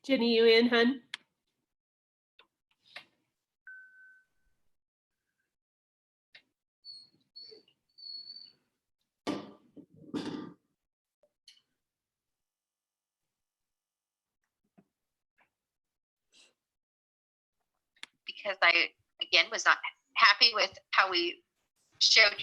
Jenny, you in, hun? Because I, again, was not happy with how we showed.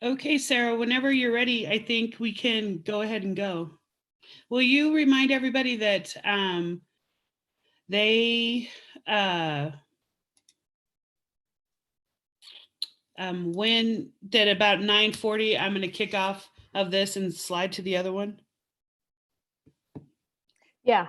Okay, Sarah, whenever you're ready, I think we can go ahead and go. Will you remind everybody that they when that about 9:40, I'm going to kick off of this and slide to the other one? Yeah.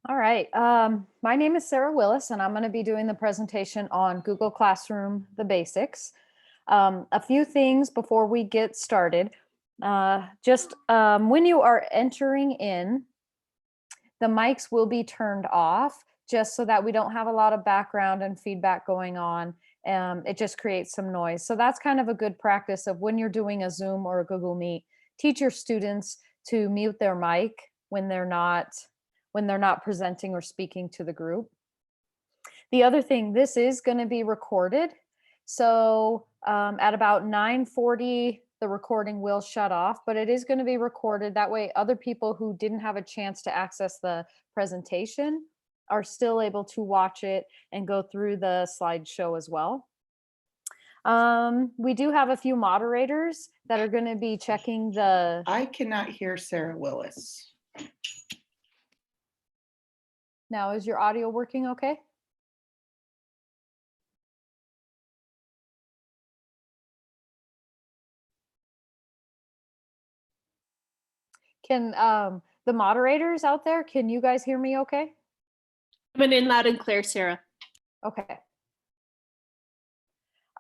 All right. My name is Sarah Willis, and I'm going to be doing the presentation on Google Classroom, the basics. A few things before we get started. When you are entering in, the mics will be turned off just so that we don't have a lot of background and feedback going on. It just creates some noise. So that's kind of a good practice of when you're doing a Zoom or a Google Meet, teach your students to mute their mic when they're not presenting or speaking to the group. The other thing, this is going to be recorded. So at about 9:40, the recording will shut off, but it is going to be recorded. That way, other people who didn't have a chance to access the presentation are still able to watch it and go through the slideshow as well. We do have a few moderators that are going to be checking the... I cannot hear Sarah Willis. Now, is your audio working okay? Can the moderators out there, can you guys hear me okay? Coming in loud and clear, Sarah. Okay.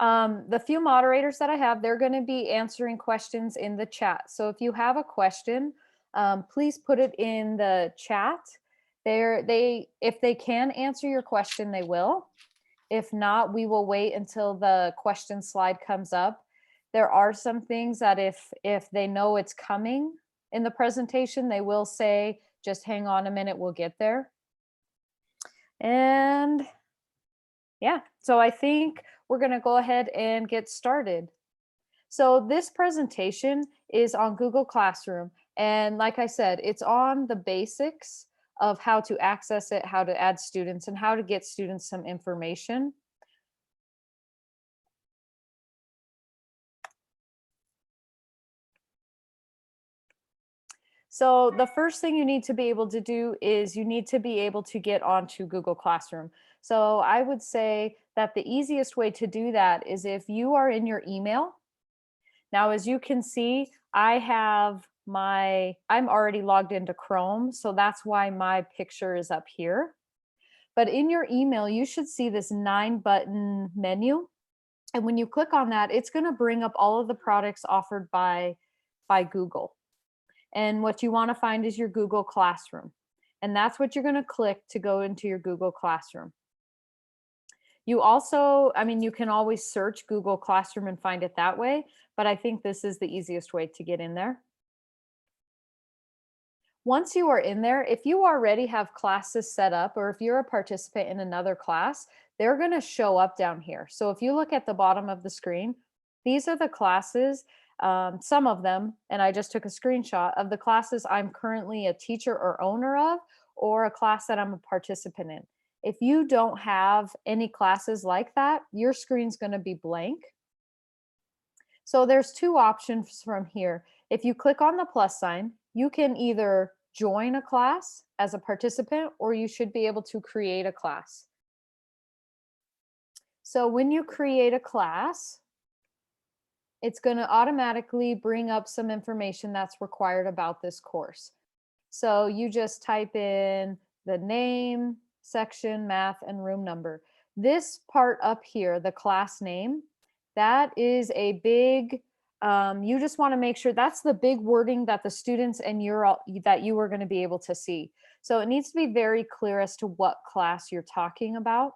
The few moderators that I have, they're going to be answering questions in the chat. So if you have a question, please put it in the chat. If they can answer your question, they will. If not, we will wait until the question slide comes up. There are some things that if they know it's coming in the presentation, they will say, just hang on a minute, we'll get there. And yeah, so I think we're going to go ahead and get started. So this presentation is on Google Classroom. And like I said, it's on the basics of how to access it, how to add students, and how to get students some information. So the first thing you need to be able to do is you need to be able to get onto Google Classroom. So I would say that the easiest way to do that is if you are in your email. Now, as you can see, I'm already logged into Chrome, so that's why my picture is up here. But in your email, you should see this 9-button menu. And when you click on that, it's going to bring up all of the products offered by Google. And what you want to find is your Google Classroom. And that's what you're going to click to go into your Google Classroom. You also, you can always search Google Classroom and find it that way, but I think this is the easiest way to get in there. Once you are in there, if you already have classes set up, or if you're a participant in another class, they're going to show up down here. So if you look at the bottom of the screen, these are the classes, some of them, and I just took a screenshot of the classes I'm currently a teacher or owner of, or a class that I'm a participant in. If you don't have any classes like that, your screen's going to be blank. So there's two options from here. If you click on the plus sign, you can either join a class as a participant, or you should be able to create a class. So when you create a class, it's going to automatically bring up some information that's required about this course. So you just type in the name, section, math, and room number. This part up here, the class name, that is a big, you just want to make sure that's the big wording that the students and you are going to be able to see. So it needs to be very clear as to what class you're talking about.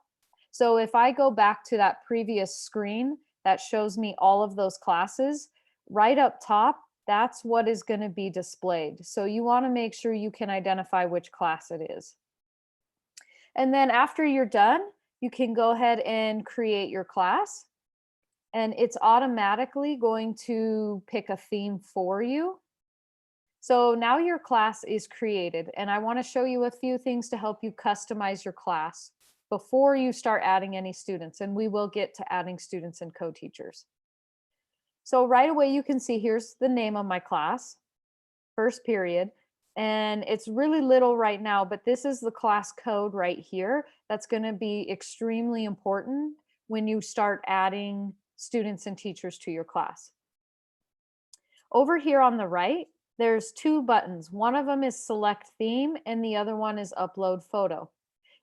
So if I go back to that previous screen that shows me all of those classes, right up top, that's what is going to be displayed. So you want to make sure you can identify which class it is. And then after you're done, you can go ahead and create your class. And it's automatically going to pick a theme for you. So now your class is created, and I want to show you a few things to help you customize your class before you start adding any students, and we will get to adding students and co-teachers. So right away you can see here's the name of my class, first period, and it's really little right now, but this is the class code right here that's going to be extremely important when you start adding students and teachers to your class. Over here on the right, there's two buttons. One of them is select theme and the other one is upload photo.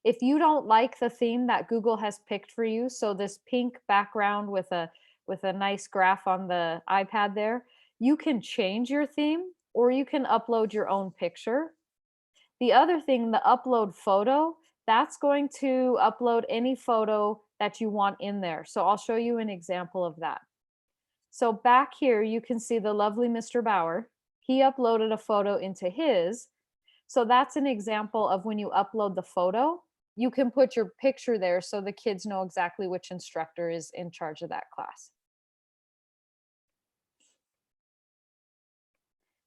If you don't like the theme that Google has picked for you, so this pink background with a nice graph on the iPad there, you can change your theme or you can upload your own picture. The other thing, the upload photo, that's going to upload any photo that you want in there. So I'll show you an example of that. So back here, you can see the lovely Mr. Bauer. He uploaded a photo into his. So that's an example of when you upload the photo, you can put your picture there so the kids know exactly which instructor is in charge of that class.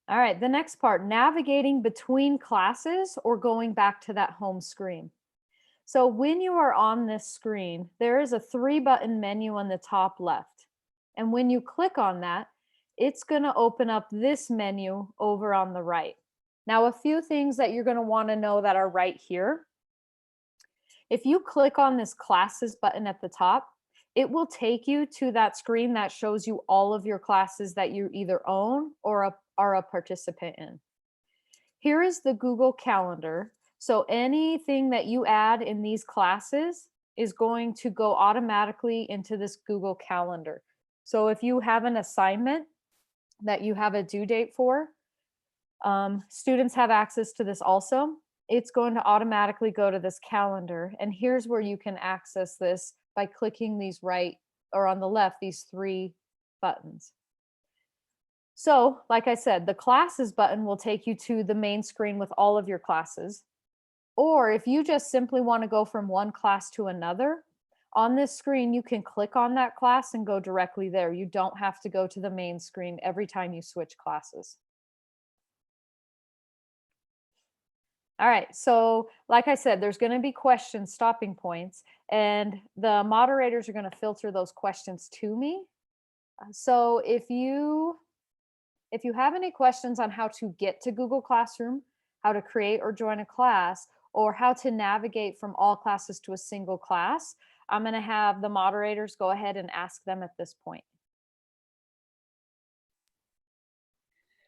All right, the next part, navigating between classes or going back to that home screen. So when you are on this screen, there is a 3-button menu on the top left. And when you click on that, it's going to open up this menu over on the right. Now, a few things that you're going to want to know that are right here. If you click on this classes button at the top, it will take you to that screen that shows you all of your classes that you either own or are a participant in. Here is the Google Calendar. So anything that you add in these classes is going to go automatically into this Google Calendar. So if you have an assignment that you have a due date for, students have access to this also. It's going to automatically go to this calendar. And here's where you can access this by clicking these right or on the left, these 3 buttons. So like I said, the classes button will take you to the main screen with all of your classes. Or if you just simply want to go from one class to another, on this screen, you can click on that class and go directly there. You don't have to go to the main screen every time you switch classes. All right, so like I said, there's going to be questions, stopping points, and the moderators are going to filter those questions to me. So if you have any questions on how to get to Google Classroom, how to create or join a class, or how to navigate from all classes to a single class, I'm going to have the moderators go ahead and ask them at this point.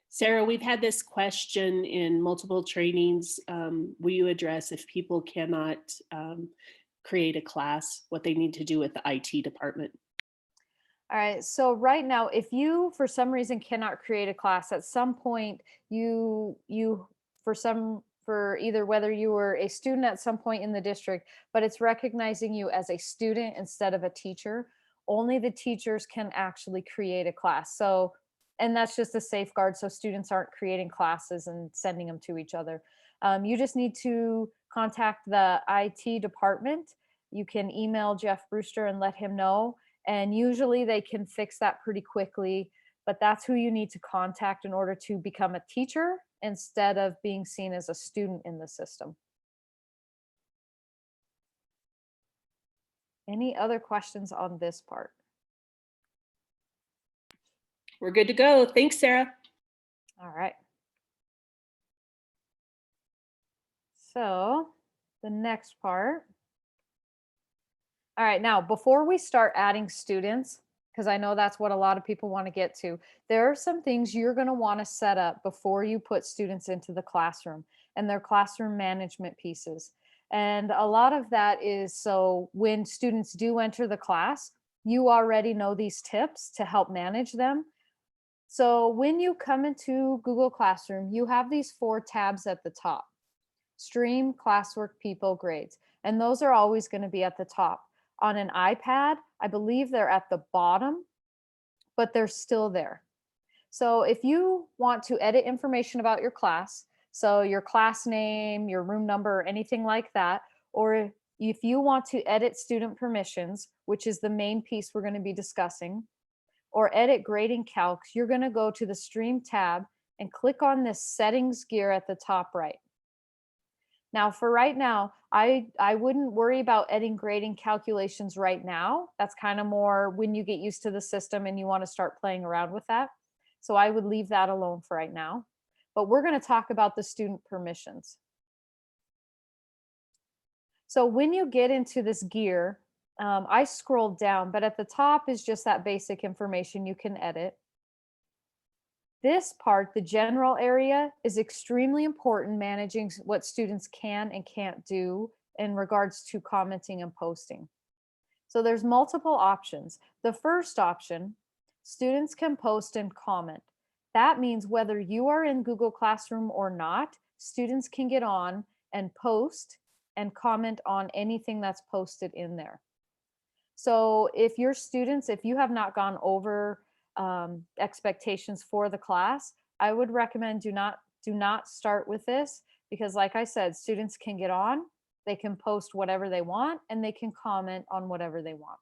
Sarah, we've had this question in multiple trainings. Will you address if people cannot create a class, what they need to do with the IT department? All right, so right now, if you for some reason cannot create a class, at some point you for either whether you were a student at some point in the district, but it's recognizing you as a student instead of a teacher, only the teachers can actually create a class. So, and that's just a safeguard so students aren't creating classes and sending them to each other. You just need to contact the IT department. You can email Jeff Brewster and let him know, and usually they can fix that pretty quickly, but that's who you need to contact in order to become a teacher instead of being seen as a student in the system. Any other questions on this part? We're good to go. Thanks, Sarah. All right. So the next part. All right, now before we start adding students, because I know that's what a lot of people want to get to, there are some things you're going to want to set up before you put students into the classroom, and their classroom management pieces. And a lot of that is so when students do enter the class, you already know these tips to help manage them. So when you come into Google Classroom, you have these 4 tabs at the top: Stream, Classwork, People, Grades. And those are always going to be at the top. On an iPad, I believe they're at the bottom, but they're still there. So if you want to edit information about your class, so your class name, your room number, or anything like that, or if you want to edit student permissions, which is the main piece we're going to be discussing, or edit grading calcs, you're going to go to the Stream tab and click on this settings gear at the top right. Now, for right now, I wouldn't worry about editing grading calculations right now. That's kind of more when you get used to the system and you want to start playing around with that. So I would leave that alone for right now. But we're going to talk about the student permissions. So when you get into this gear, I scrolled down, but at the top is just that basic information you can edit. This part, the general area, is extremely important, managing what students can and can't do in regards to commenting and posting. So there's multiple options. The first option, students can post and comment. That means whether you are in Google Classroom or not, students can get on and post and comment on anything that's posted in there. So if your students, if you have not gone over expectations for the class, I would recommend do not start with this, because like I said, students can get on, they can post whatever they want, and they can comment on whatever they want.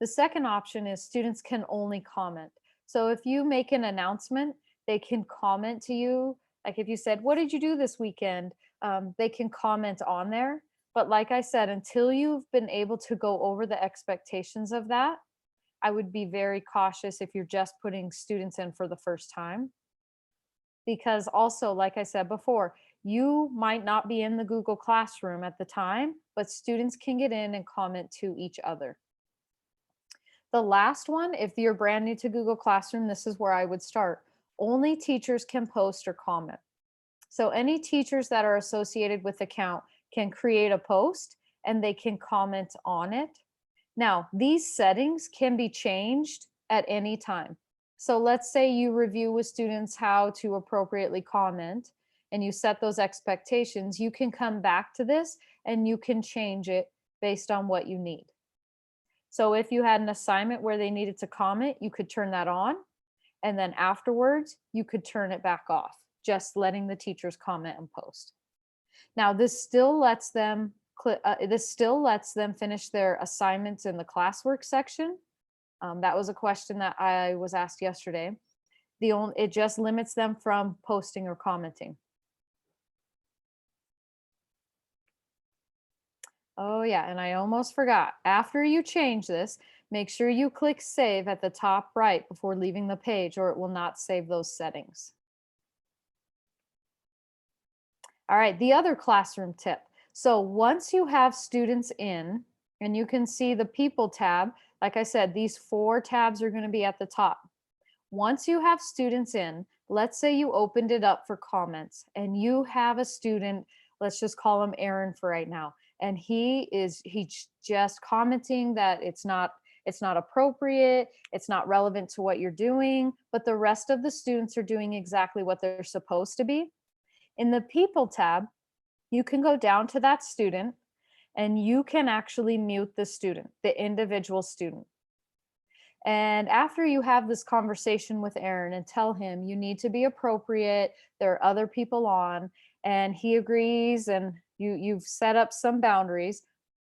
The second option is students can only comment. So if you make an announcement, they can comment to you. Like if you said, what did you do this weekend? They can comment on there. But like I said, until you've been able to go over the expectations of that, I would be very cautious if you're just putting students in for the first time. Because also, like I said before, you might not be in the Google Classroom at the time, but students can get in and comment to each other. The last one, if you're brand new to Google Classroom, this is where I would start. Only teachers can post or comment. So any teachers that are associated with the account can create a post and they can comment on it. Now, these settings can be changed at any time. So let's say you review with students how to appropriately comment and you set those expectations, you can come back to this and you can change it based on what you need. So if you had an assignment where they needed to comment, you could turn that on, and then afterwards you could turn it back off, just letting the teachers comment and post. Now, this still lets them finish their assignments in the classwork section. That was a question that I was asked yesterday. It just limits them from posting or commenting. Oh yeah, and I almost forgot. After you change this, make sure you click save at the top right before leaving the page, or it will not save those settings. All right, the other classroom tip. So once you have students in, and you can see the people tab, like I said, these 4 tabs are going to be at the top. Once you have students in, let's say you opened it up for comments and you have a student, let's just call him Aaron for right now, and he's just commenting that it's not appropriate, it's not relevant to what you're doing, but the rest of the students are doing exactly what they're supposed to be. In the people tab, you can go down to that student and you can actually mute the student, the individual student. And after you have this conversation with Aaron and tell him you need to be appropriate, there are other people on, and he agrees and you've set up some boundaries,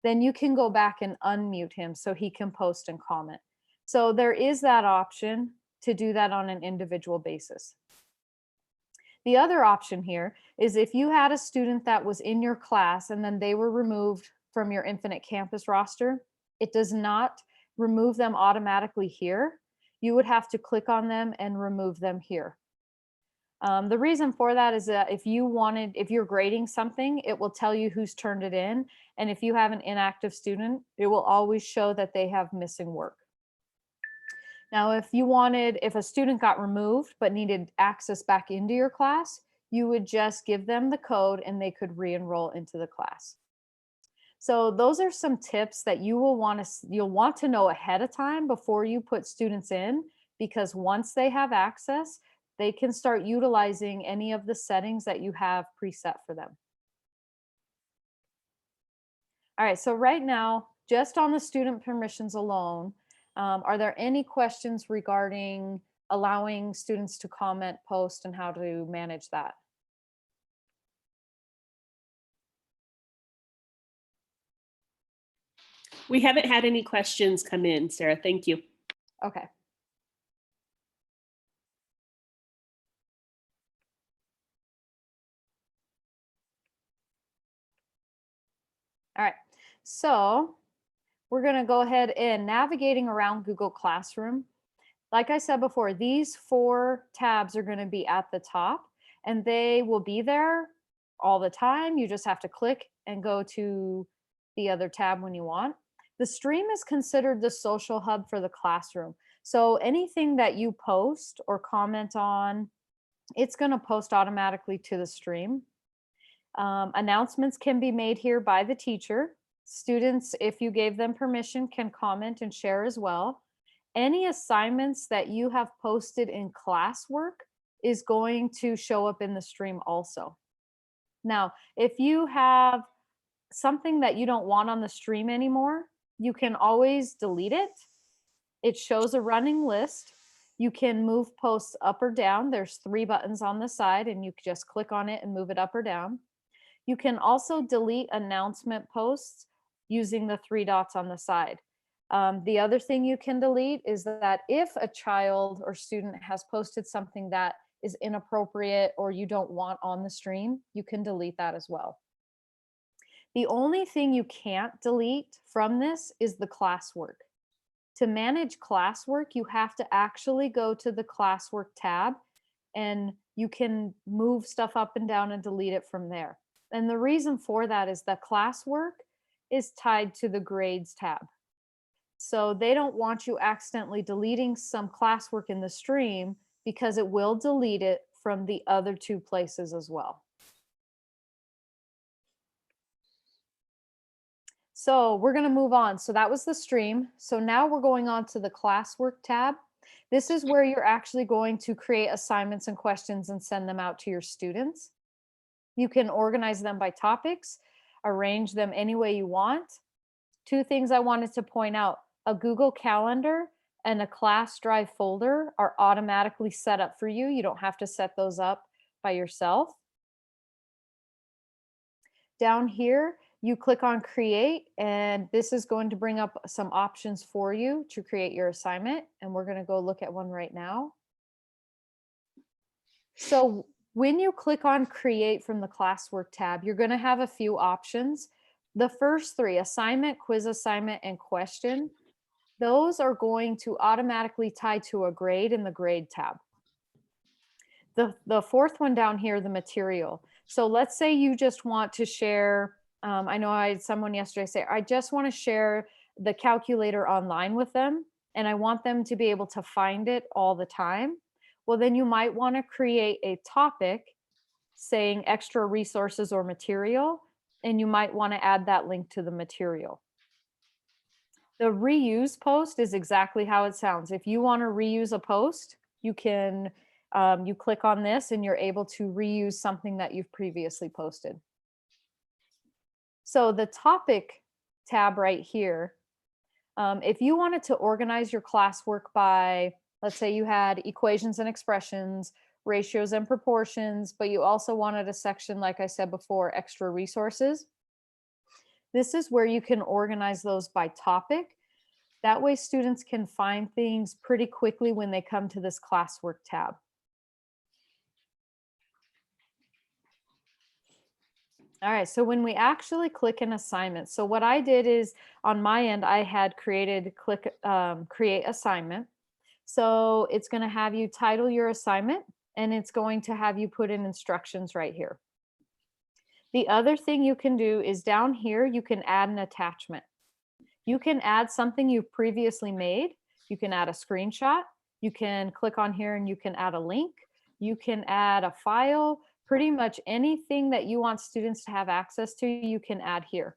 then you can go back and unmute him so he can post and comment. So there is that option to do that on an individual basis. The other option here is if you had a student that was in your class and then they were removed from your Infinite Campus roster, it does not remove them automatically here. You would have to click on them and remove them here. The reason for that is that if you're grading something, it will tell you who's turned it in. And if you have an inactive student, it will always show that they have missing work. Now, if a student got removed but needed access back into your class, you would just give them the code and they could re-enroll into the class. So those are some tips that you'll want to know ahead of time before you put students in, because once they have access, they can start utilizing any of the settings that you have preset for them. All right, so right now, just on the student permissions alone, are there any questions regarding allowing students to comment, post, and how to manage that? We haven't had any questions come in, Sarah. Thank you. Okay. All right, so we're going to go ahead and navigating around Google Classroom. Like I said before, these 4 tabs are going to be at the top and they will be there all the time. You just have to click and go to the other tab when you want. The stream is considered the social hub for the classroom. So anything that you post or comment on, it's going to post automatically to the stream. Announcements can be made here by the teacher. Students, if you gave them permission, can comment and share as well. Any assignments that you have posted in classwork is going to show up in the stream also. Now, if you have something that you don't want on the stream anymore, you can always delete it. It shows a running list. You can move posts up or down. There's 3 buttons on the side and you can just click on it and move it up or down. You can also delete announcement posts using the 3 dots on the side. The other thing you can delete is that if a child or student has posted something that is inappropriate or you don't want on the stream, you can delete that as well. The only thing you can't delete from this is the classwork. To manage classwork, you have to actually go to the classwork tab and you can move stuff up and down and delete it from there. And the reason for that is that classwork is tied to the grades tab. So they don't want you accidentally deleting some classwork in the stream because it will delete it from the other 2 places as well. So we're going to move on. So that was the stream. So now we're going on to the classwork tab. This is where you're actually going to create assignments and questions and send them out to your students. You can organize them by topics, arrange them any way you want. 2 things I wanted to point out: a Google Calendar and a Class Drive folder are automatically set up for you. You don't have to set those up by yourself. Down here, you click on create, and this is going to bring up some options for you to create your assignment. And we're going to go look at one right now. So when you click on create from the classwork tab, you're going to have a few options. The first three, assignment, quiz assignment, and question, those are going to automatically tie to a grade in the grade tab. The fourth one down here, the material. So let's say you just want to share, I know I had someone yesterday say, I just want to share the calculator online with them, and I want them to be able to find it all the time. Well, then you might want to create a topic saying extra resources or material, and you might want to add that link to the material. The reuse post is exactly how it sounds. If you want to reuse a post, you can, you click on this and you're able to reuse something that you've previously posted. So the topic tab right here, if you wanted to organize your classwork by, let's say you had equations and expressions, ratios and proportions, but you also wanted a section, like I said before, extra resources. This is where you can organize those by topic. That way students can find things pretty quickly when they come to this classwork tab. All right, so when we actually click an assignment, so what I did is on my end, I had created create assignment. So it's going to have you title your assignment, and it's going to have you put in instructions right here. The other thing you can do is down here, you can add an attachment. You can add something you've previously made. You can add a screenshot. You can click on here and you can add a link. You can add a file. Pretty much anything that you want students to have access to, you can add here.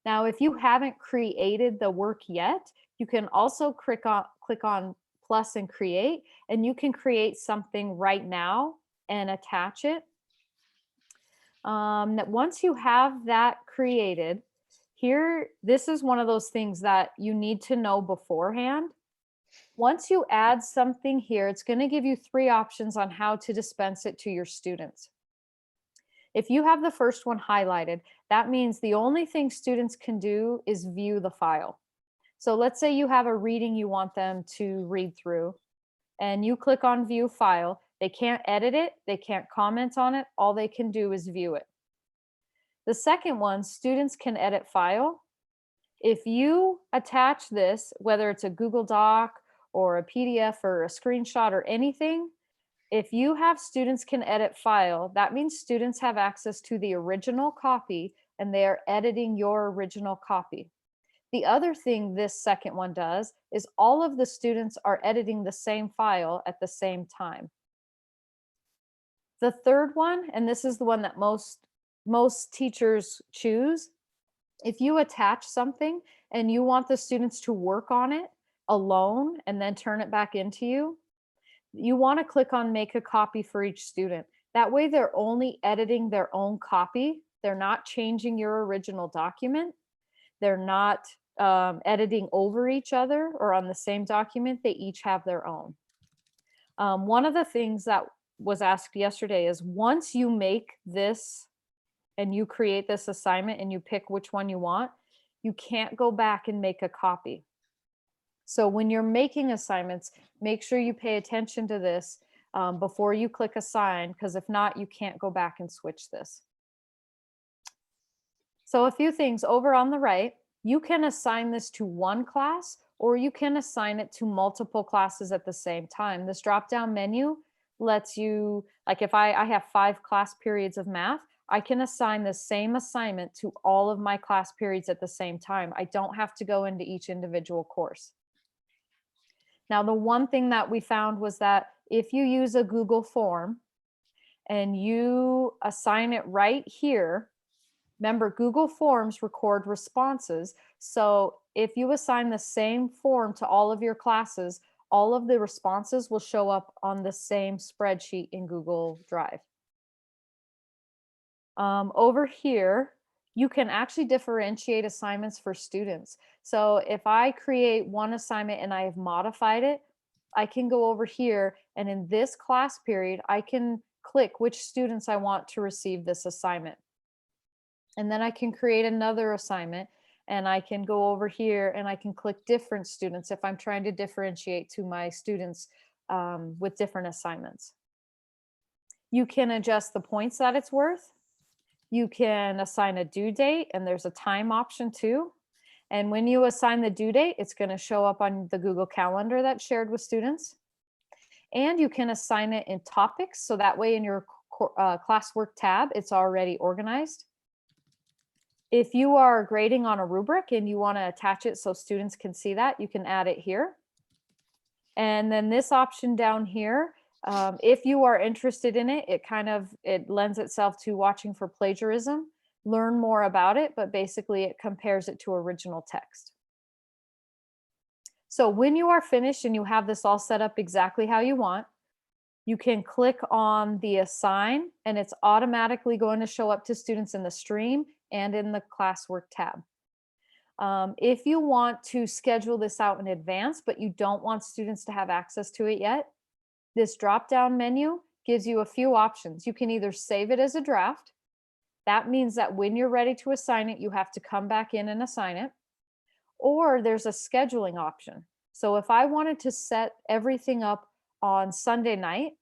Now, if you haven't created the work yet, you can also click on plus and create, and you can create something right now and attach it. Once you have that created, here, this is one of those things that you need to know beforehand. Once you add something here, it's going to give you 3 options on how to dispense it to your students. If you have the first one highlighted, that means the only thing students can do is view the file. So let's say you have a reading you want them to read through, and you click on view file. They can't edit it, they can't comment on it, all they can do is view it. The second one, students can edit file. If you attach this, whether it's a Google Doc or a PDF or a screenshot or anything, if you have students can edit file, that means students have access to the original copy and they are editing your original copy. The other thing this second one does is all of the students are editing the same file at the same time. The third one, and this is the one that most teachers choose, if you attach something and you want the students to work on it alone and then turn it back into you, you want to click on make a copy for each student. That way they're only editing their own copy. They're not changing your original document. They're not editing over each other or on the same document. They each have their own. One of the things that was asked yesterday is once you make this and you create this assignment and you pick which one you want, you can't go back and make a copy. So when you're making assignments, make sure you pay attention to this before you click assign, because if not, you can't go back and switch this. So a few things over on the right, you can assign this to one class or you can assign it to multiple classes at the same time. This drop-down menu lets you, like if I have 5 class periods of math, I can assign the same assignment to all of my class periods at the same time. I don't have to go into each individual course. Now, the one thing that we found was that if you use a Google form and you assign it right here, remember Google Forms record responses. So if you assign the same form to all of your classes, all of the responses will show up on the same spreadsheet in Google Drive. Over here, you can actually differentiate assignments for students. So if I create one assignment and I have modified it, I can go over here and in this class period, I can click which students I want to receive this assignment. And then I can create another assignment and I can go over here and I can click different students if I'm trying to differentiate to my students with different assignments. You can adjust the points that it's worth. You can assign a due date, and there's a time option too. And when you assign the due date, it's going to show up on the Google Calendar that's shared with students. And you can assign it in topics, so that way in your classwork tab, it's already organized. If you are grading on a rubric and you want to attach it so students can see that, you can add it here. And then this option down here, if you are interested in it, it lends itself to watching for plagiarism. Learn more about it, but basically it compares it to original text. So when you are finished and you have this all set up exactly how you want, you can click on the assign, and it's automatically going to show up to students in the stream and in the classwork tab. If you want to schedule this out in advance, but you don't want students to have access to it yet, this drop-down menu gives you a few options. You can either save it as a draft. That means that when you're ready to assign it, you have to come back in and assign it. Or there's a scheduling option. So if I wanted to set everything up on Sunday night,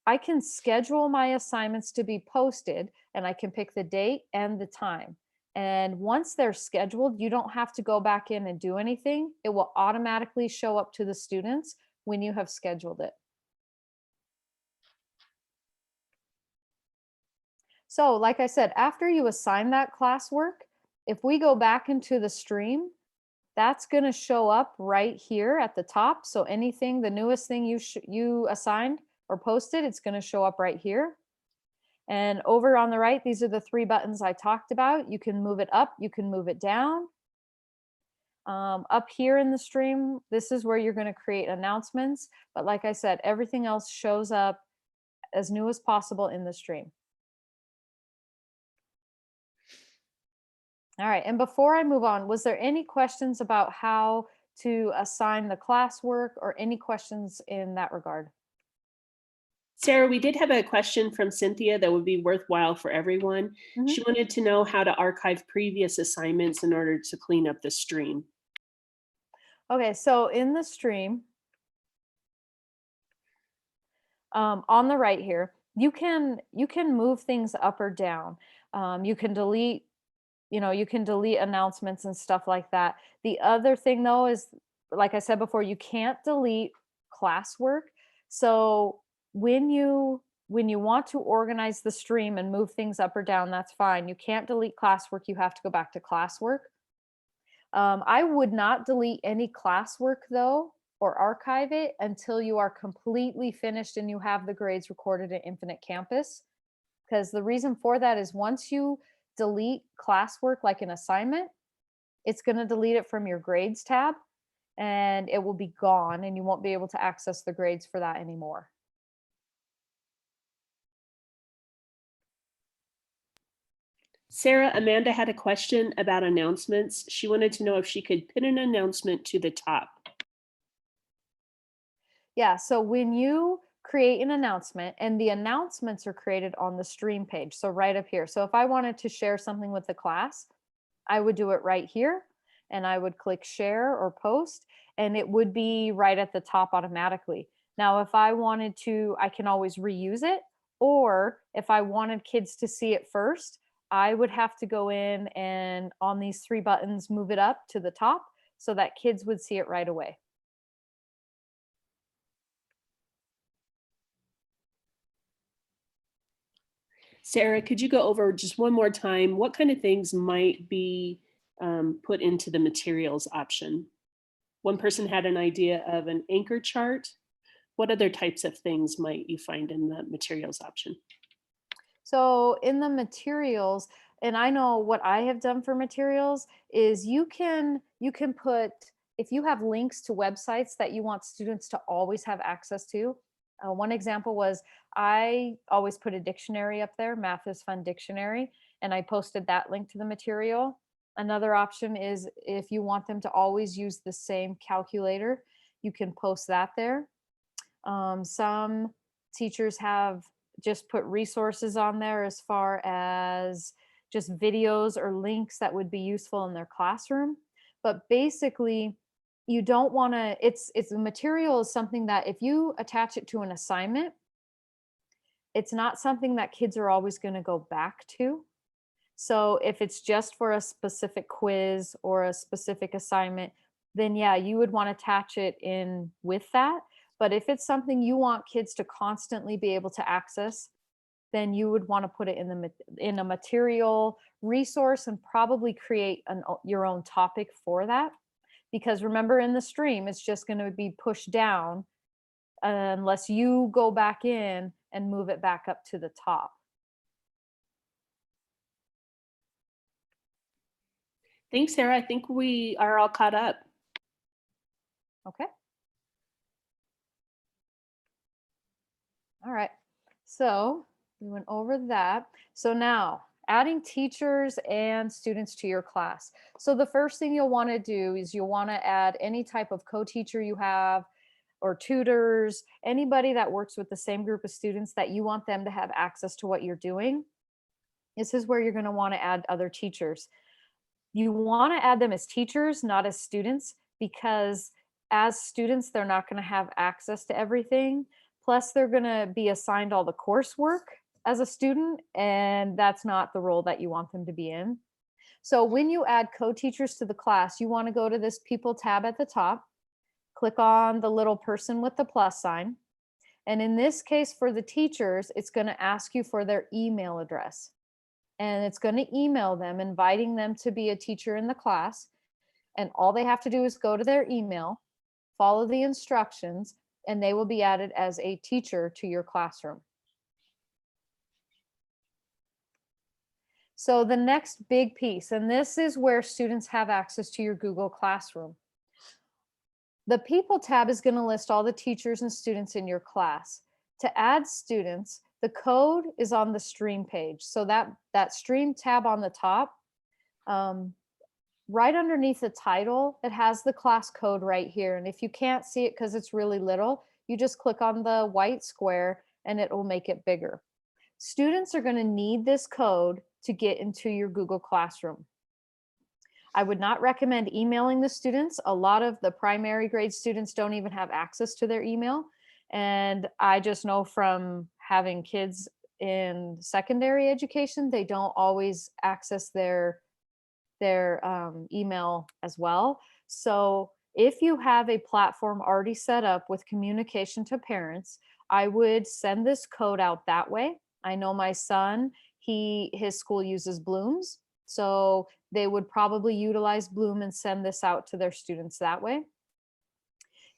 I can schedule my assignments to be posted, and I can pick the date and the time. And once they're scheduled, you don't have to go back in and do anything. It will automatically show up to the students when you have scheduled it. So like I said, after you assign that classwork, if we go back into the stream, that's going to show up right here at the top. So anything, the newest thing you assigned or posted, it's going to show up right here. And over on the right, these are the 3 buttons I talked about. You can move it up, you can move it down. Up here in the stream, this is where you're going to create announcements. But like I said, everything else shows up as new as possible in the stream. All right, and before I move on, was there any questions about how to assign the classwork or any questions in that regard? Sarah, we did have a question from Cynthia that would be worthwhile for everyone. Mhm. She wanted to know how to archive previous assignments in order to clean up the stream. Okay, so in the stream, on the right here, you can move things up or down. You can delete, you can delete announcements and stuff like that. The other thing though is, like I said before, you can't delete classwork. So when you want to organize the stream and move things up or down, that's fine. You can't delete classwork. You have to go back to classwork. I would not delete any classwork though, or archive it until you are completely finished and you have the grades recorded at Infinite Campus. Because the reason for that is once you delete classwork like an assignment, it's going to delete it from your grades tab and it will be gone and you won't be able to access the grades for that anymore. Sarah, Amanda had a question about announcements. She wanted to know if she could pin an announcement to the top. Yeah, so when you create an announcement, and the announcements are created on the stream page, so right up here. So if I wanted to share something with the class, I would do it right here and I would click share or post and it would be right at the top automatically. Now, if I wanted to, I can always reuse it, or if I wanted kids to see it first, I would have to go in and on these 3 buttons, move it up to the top so that kids would see it right away. Sarah, could you go over just one more time, what kind of things might be put into the materials option? One person had an idea of an anchor chart. What other types of things might you find in the materials option? So in the materials, and I know what I have done for materials is you can put, if you have links to websites that you want students to always have access to. One example was I always put a dictionary up there, Math is Fun dictionary, and I posted that link to the material. Another option is if you want them to always use the same calculator, you can post that there. Some teachers have just put resources on there as far as just videos or links that would be useful in their classroom. But basically, you don't want to, it's the material is something that if you attach it to an assignment, it's not something that kids are always going to go back to. So if it's just for a specific quiz or a specific assignment, then yeah, you would want to attach it in with that. But if it's something you want kids to constantly be able to access, then you would want to put it in in a material resource and probably create your own topic for that. Because remember, in the stream, it's just going to be pushed down unless you go back in and move it back up to the top. Thanks, Sarah. I think we are all caught up. Okay. All right. So we went over that. So now adding teachers and students to your class. So the first thing you'll want to do is you'll want to add any type of co-teacher you have or tutors, anybody that works with the same group of students that you want them to have access to what you're doing. This is where you're going to want to add other teachers. You want to add them as teachers, not as students, because as students, they're not going to have access to everything. Plus, they're going to be assigned all the coursework as a student, and that's not the role that you want them to be in. So when you add co-teachers to the class, you want to go to this People tab at the top, click on the little person with the plus sign. And in this case, for the teachers, it's going to ask you for their email address. And it's going to email them, inviting them to be a teacher in the class. And all they have to do is go to their email, follow the instructions, and they will be added as a teacher to your classroom. So the next big piece, and this is where students have access to your Google Classroom. The People tab is going to list all the teachers and students in your class. To add students, the code is on the stream page. So that stream tab on the top, right underneath the title, it has the class code right here. And if you can't see it because it's really little, you just click on the white square and it will make it bigger. Students are going to need this code to get into your Google Classroom. I would not recommend emailing the students. A lot of the primary grade students don't even have access to their email. And I just know from having kids in secondary education, they don't always access their email as well. So if you have a platform already set up with communication to parents, I would send this code out that way. I know my son, his school uses Blooms, so they would probably utilize Bloom and send this out to their students that way.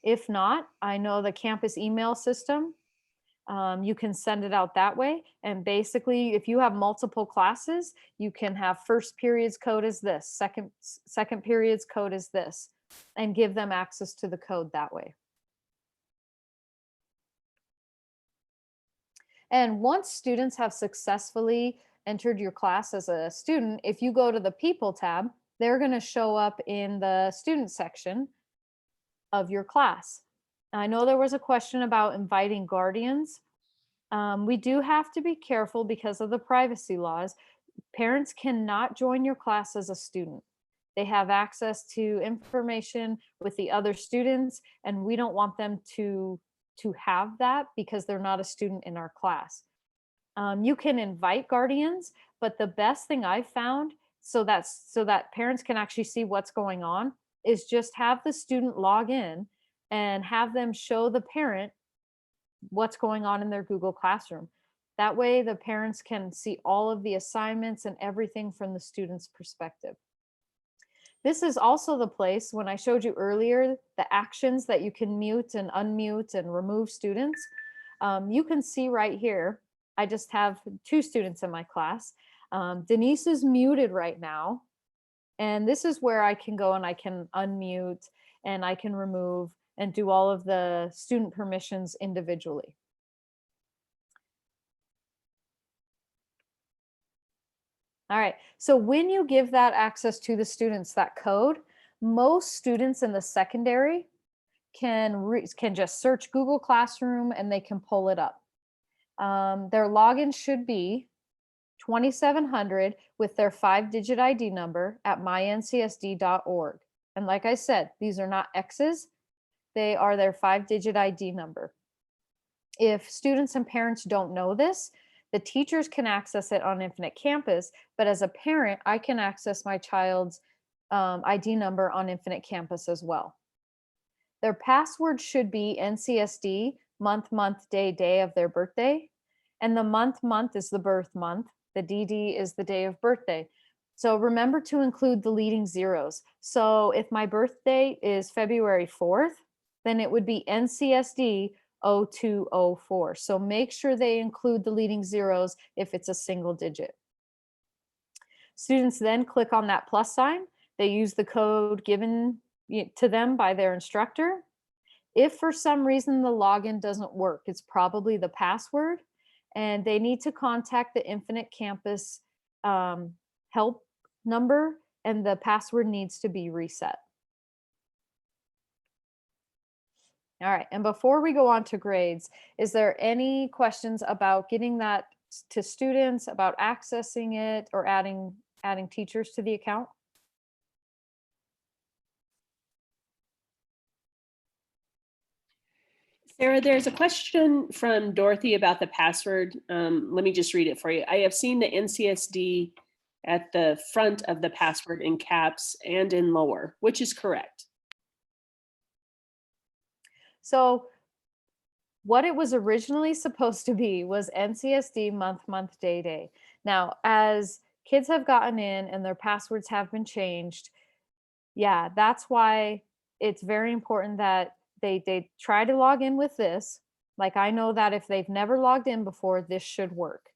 If not, I know the campus email system, you can send it out that way. And basically, if you have multiple classes, you can have first period's code is this, second period's code is this, and give them access to the code that way. And once students have successfully entered your class as a student, if you go to the People tab, they're going to show up in the student section of your class. I know there was a question about inviting guardians. We do have to be careful because of the privacy laws. Parents cannot join your class as a student. They have access to information with the other students, and we don't want them to have that because they're not a student in our class. You can invite guardians, but the best thing I've found so that parents can actually see what's going on is just have the student log in and have them show the parent what's going on in their Google Classroom. That way the parents can see all of the assignments and everything from the student's perspective. This is also the place, when I showed you earlier, the actions that you can mute and unmute and remove students. You can see right here, I just have 2 students in my class. Denise is muted right now. And this is where I can go and I can unmute and I can remove and do all of the student permissions individually. All right, so when you give that access to the students, that code, most students in the secondary can just search Google Classroom and they can pull it up. Their login should be 2700 with their 5-digit ID number at myncsd.org. And like I said, these are not X's, they are their 5-digit ID number. If students and parents don't know this, The teachers can access it on Infinite Campus, but as a parent, I can access my child's ID number on Infinite Campus as well. Their password should be NCSD month, day of their birthday. And the month is the birth month. The DD is the day of birthday. So remember to include the leading zeros. So if my birthday is February 4th, then it would be NCSD 0204. So make sure they include the leading zeros if it's a single digit. Students then click on that plus sign. They use the code given to them by their instructor. If for some reason the login doesn't work, it's probably the password, and they need to contact the Infinite Campus help number, and the password needs to be reset. All right, and before we go on to grades, is there any questions about getting that to students, about accessing it, or adding teachers to the account? Sarah, there's a question from Dorothy about the password. Let me just read it for you. I have seen the NCSD at the front of the password in caps and in lower, which is correct. So what it was originally supposed to be was NCSD month, day. Now, as kids have gotten in and their passwords have been changed, yeah, that's why it's very important that they try to log in with this. Like, I know that if they've never logged in before, this should work.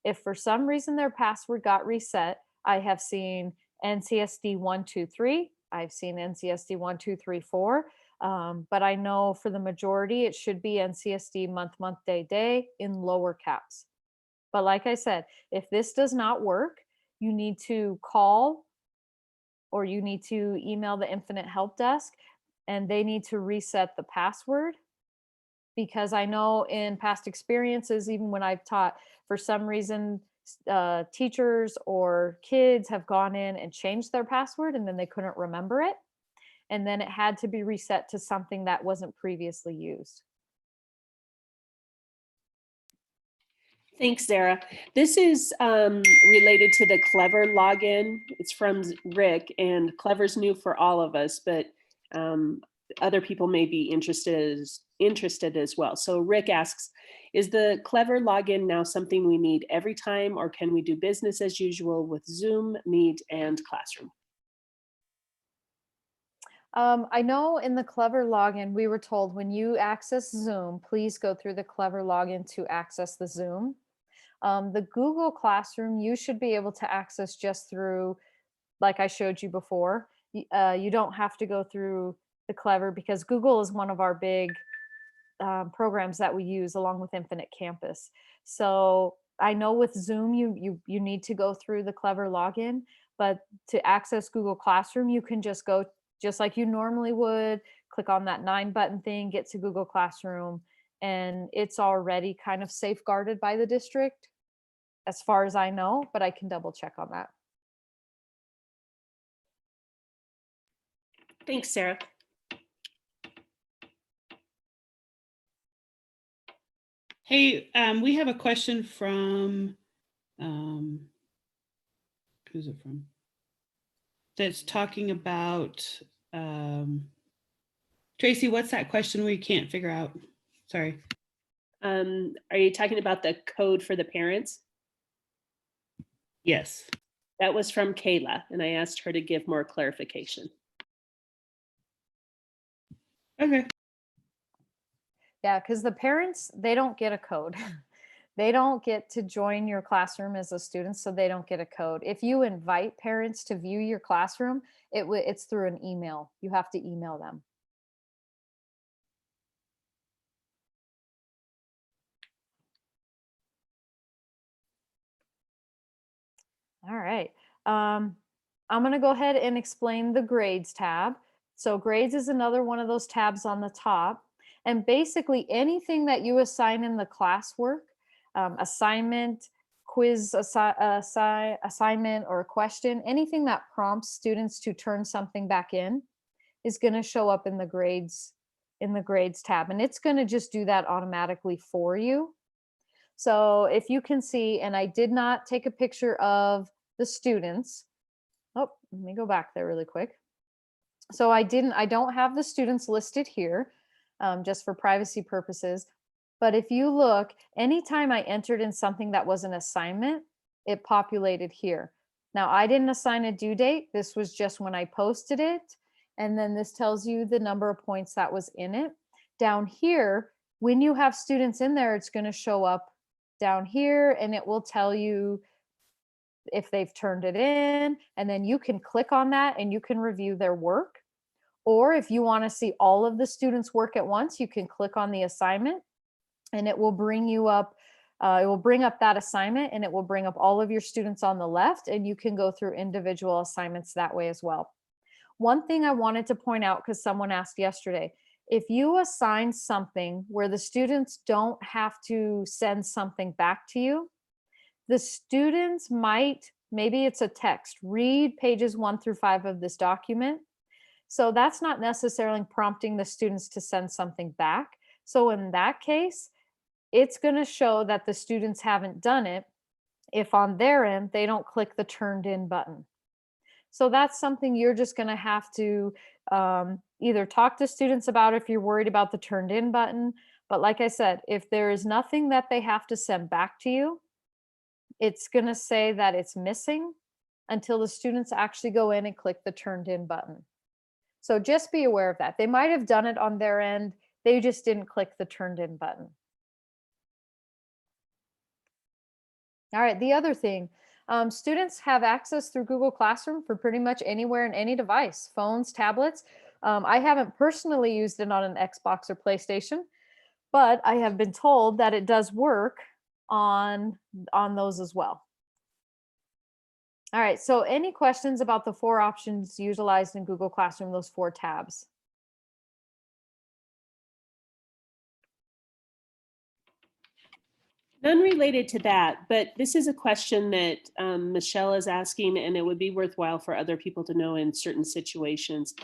If for some reason their password got reset, I have seen NCSD 123, I've seen NCSD 1234, but I know for the majority, it should be NCSD month, day in lower caps. But like I said, if this does not work, you need to call or you need to email the Infinite Help Desk, and they need to reset the password. Because I know in past experiences, even when I've taught, for some reason, teachers or kids have gone in and changed their password and then they couldn't remember it. And then it had to be reset to something that wasn't previously used. Thanks, Sarah. This is related to the Clever login. It's from Rick, and Clever's new for all of us, but other people may be interested as well. So Rick asks, is the Clever login now something we need every time, or can we do business as usual with Zoom, Meet, and Classroom? I know in the Clever login, we were told when you access Zoom, please go through the Clever login to access the Zoom. The Google Classroom, you should be able to access just through, like I showed you before. You don't have to go through the Clever, because Google is one of our big programs that we use along with Infinite Campus. So I know with Zoom, you need to go through the Clever login, but to access Google Classroom, you can just go just like you normally would, click on that 9 button thing, get to Google Classroom, and it's already kind of safeguarded by the district, as far as I know, but I can double check on that. Thanks, Sarah. Hey, we have a question from, who's it from? That's talking about, Tracy, what's that question we can't figure out? Sorry. Are you talking about the code for the parents? Yes. That was from Kayla, and I asked her to give more clarification. Okay. Yeah, because the parents, they don't get a code. They don't get to join your classroom as a student, so they don't get a code. If you invite parents to view your classroom, it's through an email. You have to email them. All right. I'm going to go ahead and explain the grades tab. So grades is another one of those tabs on the top. And basically anything that you assign in the classwork, assignment, quiz assignment, or a question, anything that prompts students to turn something back in is going to show up in the grades tab. And it's going to just do that automatically for you. So if you can see, and I did not take a picture of the students. Oh, let me go back there really quick. So I don't have the students listed here, just for privacy purposes. But if you look, anytime I entered in something that was an assignment, it populated here. Now I didn't assign a due date. This was just when I posted it. And then this tells you the number of points that was in it. Down here, when you have students in there, it's going to show up down here and it will tell you if they've turned it in, and then you can click on that and you can review their work. Or if you want to see all of the students' work at once, you can click on the assignment and it will bring you up, it will bring up that assignment and it will bring up all of your students on the left, and you can go through individual assignments that way as well. One thing I wanted to point out, because someone asked yesterday, if you assign something where the students don't have to send something back to you, the students might, maybe it's a text, read pages 1 through 5 of this document. So that's not necessarily prompting the students to send something back. So in that case, it's going to show that the students haven't done it if on their end they don't click the turned in button. So that's something you're just going to have to either talk to students about if you're worried about the turned in button. But like I said, if there is nothing that they have to send back to you, it's going to say that it's missing until the students actually go in and click the turned in button. So just be aware of that. They might have done it on their end. They just didn't click the turned in button. All right, the other thing, students have access through Google Classroom for pretty much anywhere and any device, phones, tablets. I haven't personally used it on an Xbox or PlayStation, but I have been told that it does work on those as well. All right, so any questions about the 4 options utilized in Google Classroom, those 4 tabs? None related to that, but this is a question that Michelle is asking, and it would be worthwhile for other people to know in certain situations.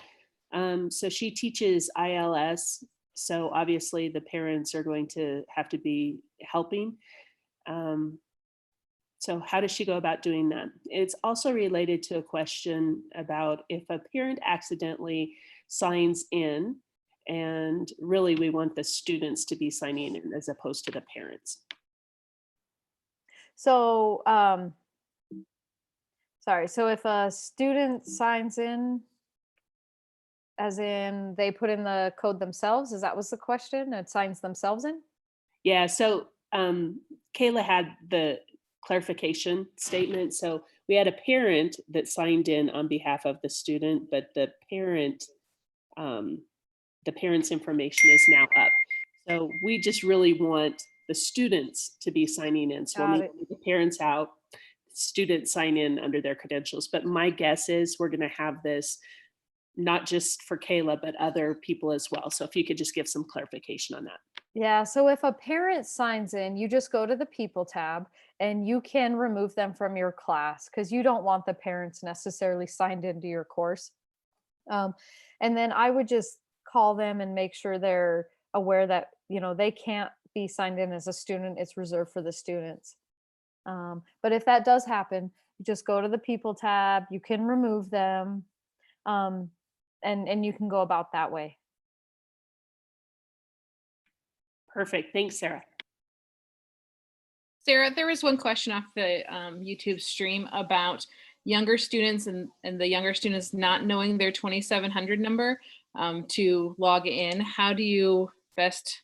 So she teaches ILS, so obviously the parents are going to have to be helping. So how does she go about doing that? It's also related to a question about if a parent accidentally signs in, and really we want the students to be signing in as opposed to the parents. So, sorry, so if a student signs in, as in they put in the code themselves, is that was the question? It signs themselves in? Yeah, so Kayla had the clarification statement. So we had a parent that signed in on behalf of the student, but the parent's information is now up. So we just really want the students to be signing in. So when Got we get the parents out, students sign in under their credentials. But my guess is we're going to have this not just for Kayla, but other people as well. So if you could just give some clarification on that. Yeah, so if a parent signs in, you just go to the People tab and you can remove them from your class because you don't want the parents necessarily signed into your course. And then I would just call them and make sure they're aware that, you know, they can't be signed in as a student. It's reserved for the students. But if that does happen, you just go to the People tab, you can remove them, and you can go about that way. Perfect. Thanks, Sarah. Sarah, there was one question off the YouTube stream about younger students and the younger students not knowing their 2700 number to log in. How do you best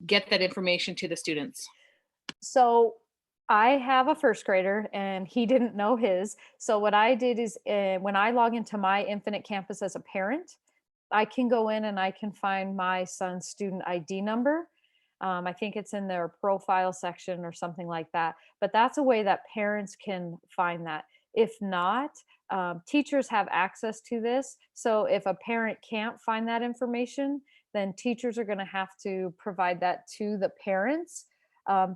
get that information to the students? So I have a first grader and he didn't know his. So what I did is when I log into my Infinite Campus as a parent, I can go in and I can find my son's student ID number. I think it's in their profile section or something like that. But that's a way that parents can find that. If not, teachers have access to this. So if a parent can't find that information, then teachers are going to have to provide that to the parents.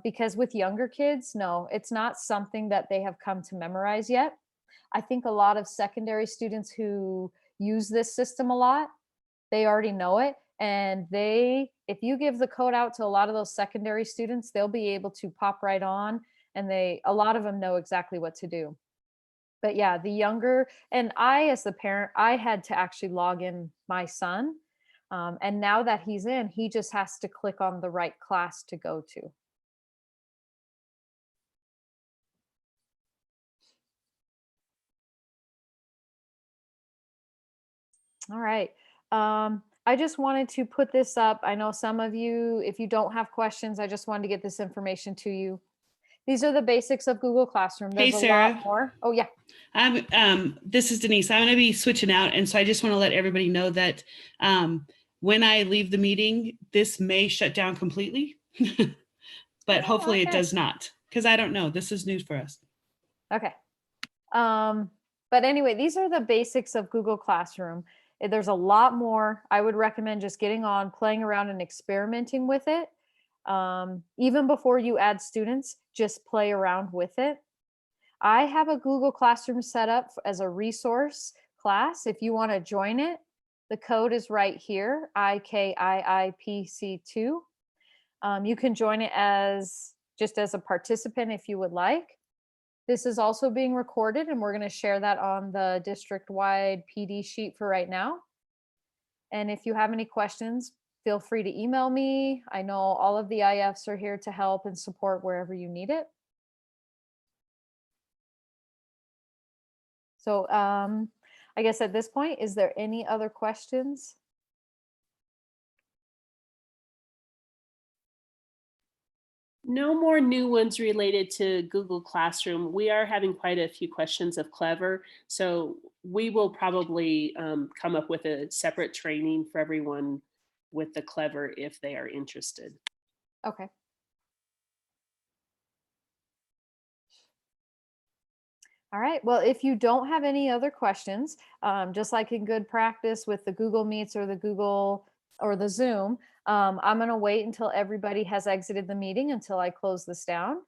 Because with younger kids, no, it's not something that they have come to memorize yet. I think a lot of secondary students who use this system a lot, they already know it. And if you give the code out to a lot of those secondary students, they'll be able to pop right on, and a lot of them know exactly what to do. But yeah, the younger, and I, as the parent, I had to actually log in my son. And now that he's in, he just has to click on the right class to go to. All right. I just wanted to put this up. I know some of you, if you don't have questions, I just wanted to get this information to you. These are the basics of Google Classroom. Hey, There's a Sarah. lot more. Oh, yeah. This is Denise. I'm going to be switching out. And so I just want to let everybody know that when I leave the meeting, this may shut down completely, but hopefully it okay. does not, because I don't know. This is news for us. Okay. But anyway, these are the basics of Google Classroom. There's a lot more. I would recommend just getting on, playing around and experimenting with it. Even before you add students, just play around with it. I have a Google Classroom set up as a resource class. If you want to join it, the code is right here, IKIIPC2. You can join it just as a participant if you would like. This is also being recorded, and we're going to share that on the district-wide PD sheet for right now. And if you have any questions, feel free to email me. I know all of the IFs are here to help and support wherever you need it. So I guess at this point, is there any other questions? No more new ones related to Google Classroom. We are having quite a few questions of Clever, so we will probably come up with a separate training for everyone with the Clever if they are interested. Okay. All right. Well, if you don't have any other questions, just like in good practice with the Google Meets or the Zoom, I'm going to wait until everybody has exited the meeting until I close this down.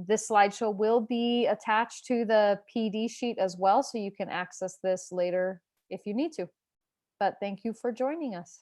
This slideshow will be attached to the PD sheet as well, so you can access this later if you need to. But thank you for joining us.